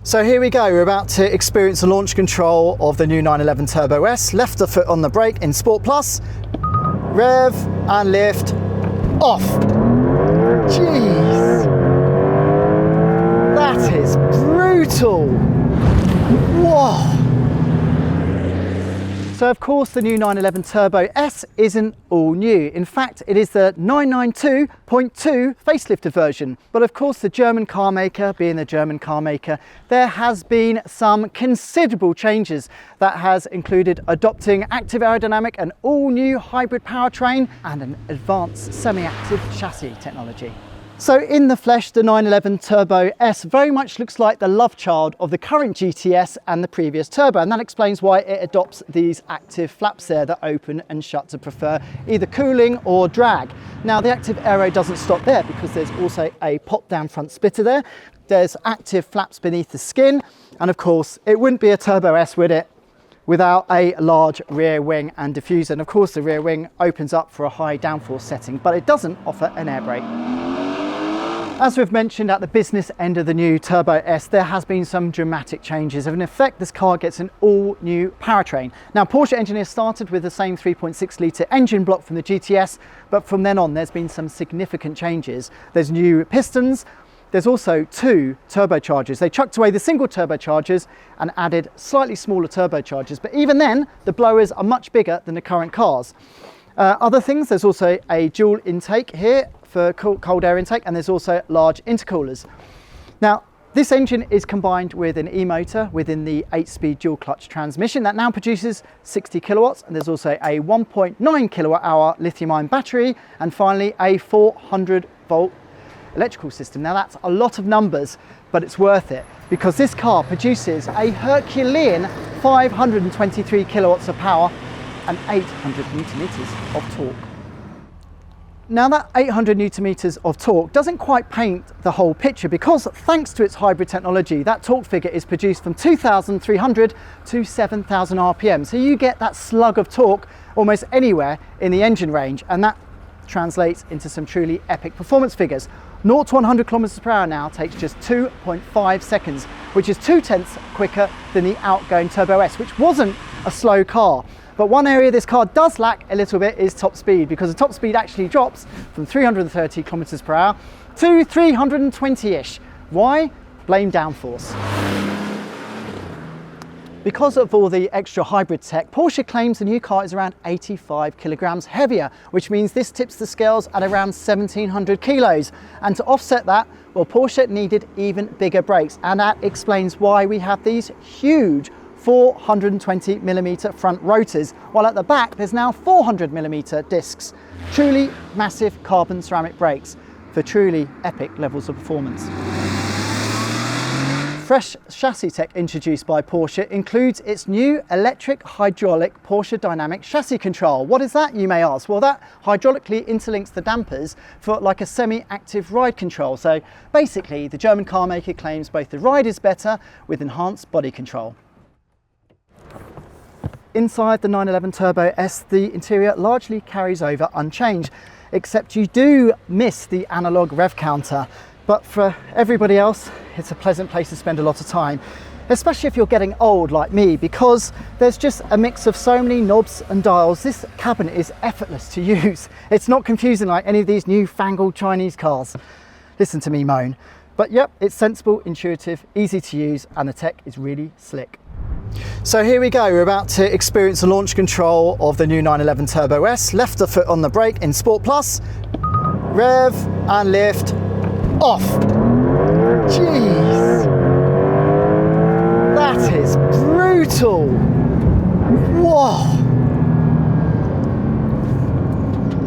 So here we go, we're about to experience the launch control of the new 911 Turbo S. Left the foot on the brake in Sport Plus, rev and lift, off. Jeez, that is brutal. Whoa. So of course the new 911 Turbo S isn't all new. In fact, it is the 992.2 facelifted version. But of course the German car maker, being the German car maker, there has been some considerable changes that has included adopting active aerodynamic, an all new hybrid powertrain and an advanced semi-active chassis technology. So in the flesh, the 911 Turbo S very much looks like the love child of the current GTS and the previous Turbo, and that explains why it adopts these active flaps there that open and shut to prefer either cooling or drag. Now the active aero doesn't stop there, because there's also a pop-down front splitter there. There's active flaps beneath the skin, and of course it wouldn't be a Turbo S, would it, without a large rear wing and diffuser. And of course the rear wing opens up for a high downforce setting, but it doesn't offer an air brake. As we've mentioned, at the business end of the new Turbo S, there has been some dramatic changes. In effect, this car gets an all new powertrain. Now, Porsche engineers started with the same 3.6 litre engine block from the GTS, but from then on, there's been some significant changes. There's new pistons. There's also two turbochargers. They chucked away the single turbochargers and added slightly smaller turbochargers. But even then, the blowers are much bigger than the current cars. Other things, there's also a dual intake here for cold air intake, and there's also large intercoolers. Now, this engine is combined with an e-motor within the 8-speed dual clutch transmission that now produces 60 kilowatts, and there's also a 1.9 kilowatt hour lithium-ion battery, and finally a 400 volt electrical system. Now that's a lot of numbers, but it's worth it, because this car produces a Herculean 523 kilowatts of power and 800 newton meters of torque. Now that 800 newton meters of torque doesn't quite paint the whole picture, because thanks to its hybrid technology, that torque figure is produced from 2,300 to 7,000 RPM. So you get that slug of torque almost anywhere in the engine range, and that translates into some truly epic performance figures. 0 to 100 kilometers per hour now takes just 2.5 seconds, which is 0.2 quicker than the outgoing Turbo S, which wasn't a slow car. But one area this car does lack a little bit is top speed, because the top speed actually drops from 330 kilometers per hour to 320-ish. Why? Blame downforce. Because of all the extra hybrid tech, Porsche claims the new car is around 85 kilograms heavier, which means this tips the scales at around 1,700 kilos. And to offset that, well, Porsche needed even bigger brakes, and that explains why we have these huge 420mm front rotors, while at the back there's now 400mm discs. Truly massive carbon ceramic brakes for truly epic levels of performance. Fresh chassis tech introduced by Porsche includes its new electric hydraulic Porsche dynamic chassis control. What is that, you may ask? Well, that hydraulically interlinks the dampers for like a semi-active ride control. So basically, the German car maker claims both the ride is better with enhanced body control. Inside the 911 Turbo S, the interior largely carries over unchanged, except you do miss the analog rev counter. But for everybody else, it's a pleasant place to spend a lot of time, especially if you're getting old like me, because there's just a mix of so many knobs and dials. This cabin is effortless to use. It's not confusing like any of these newfangled Chinese cars. Listen to me moan. But yep, it's sensible, intuitive, easy to use, and the tech is really slick. So here we go, we're about to experience the launch control of the new 911 Turbo S. Left the foot on the brake in Sport Plus, rev and lift, off. Jeez, that is brutal. Whoa.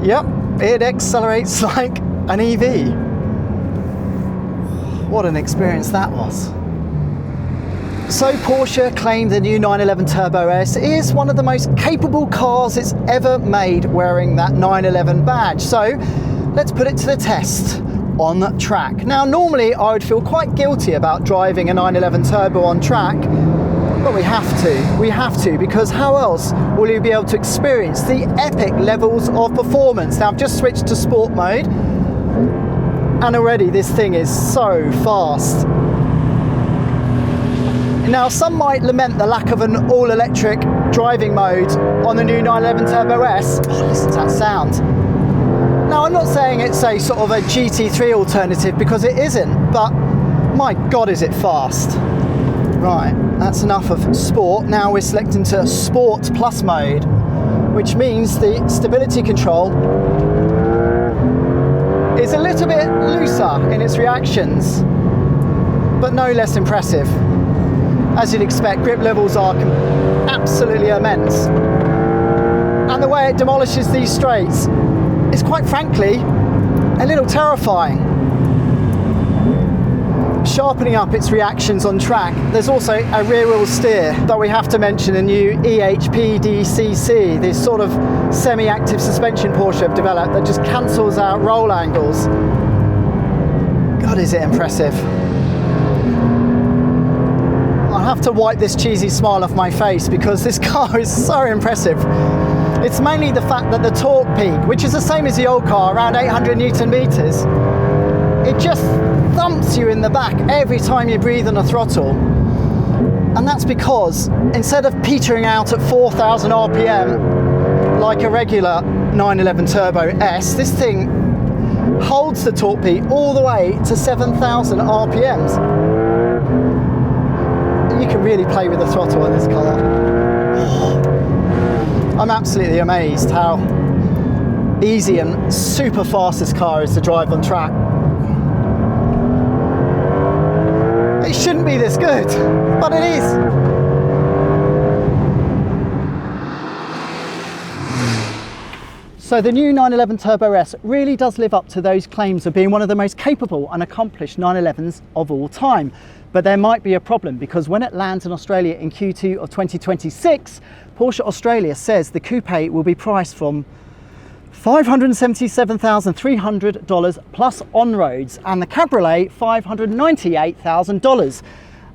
Yep, it accelerates like an EV. What an experience that was. So Porsche claimed the new 911 Turbo S is one of the most capable cars it's ever made wearing that 911 badge. So let's put it to the test on track. Now, normally I would feel quite guilty about driving a 911 Turbo on track, but we have to, because how else will you be able to experience the epic levels of performance? Now, I've just switched to sport mode, and already this thing is so fast. Now, some might lament the lack of an all-electric driving mode on the new 911 Turbo S. Oh, listen to that sound. Now, I'm not saying it's a sort of a GT3 alternative, because it isn't, but my God, is it fast. Right, that's enough of sport. Now we're selecting to Sport Plus mode, which means the stability control is a little bit looser in its reactions, but no less impressive. As you'd expect, grip levels are absolutely immense. And the way it demolishes these straights is, quite frankly, a little terrifying. Sharpening up its reactions on track, there's also a rear wheel steer, but we have to mention the new EHPDCC, this sort of semi-active suspension Porsche have developed that just cancels out roll angles. God, is it impressive. I'll have to wipe this cheesy smile off my face, because this car is so impressive. It's mainly the fact that the torque peak, which is the same as the old car, around 800 Newton meters, it just thumps you in the back every time you breathe on the throttle. And that's because instead of petering out at 4,000 RPM like a regular 911 Turbo S, this thing holds the torque peak all the way to 7,000 RPMs. You can really play with the throttle in this car. I'm absolutely amazed how easy and super fast this car is to drive on track. It shouldn't be this good, but it is. So the new 911 Turbo S really does live up to those claims of being one of the most capable and accomplished 911s of all time. But there might be a problem, because when it lands in Australia in Q2 of 2026, Porsche Australia says the coupe will be priced from $577,300 plus on-roads, and the Cabriolet $598,000.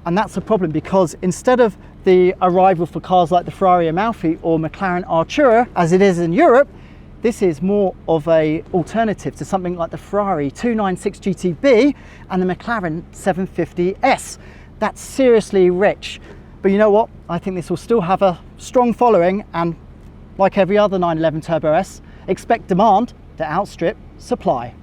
And that's a problem, because instead of the arrival for cars like the Ferrari Amalfi or McLaren Artura, as it is in Europe, this is more of a alternative to something like the Ferrari 296 GTB and the McLaren 750S. That's seriously rich. But you know what? I think this will still have a strong following, and like every other 911 Turbo S, expect demand to outstrip supply.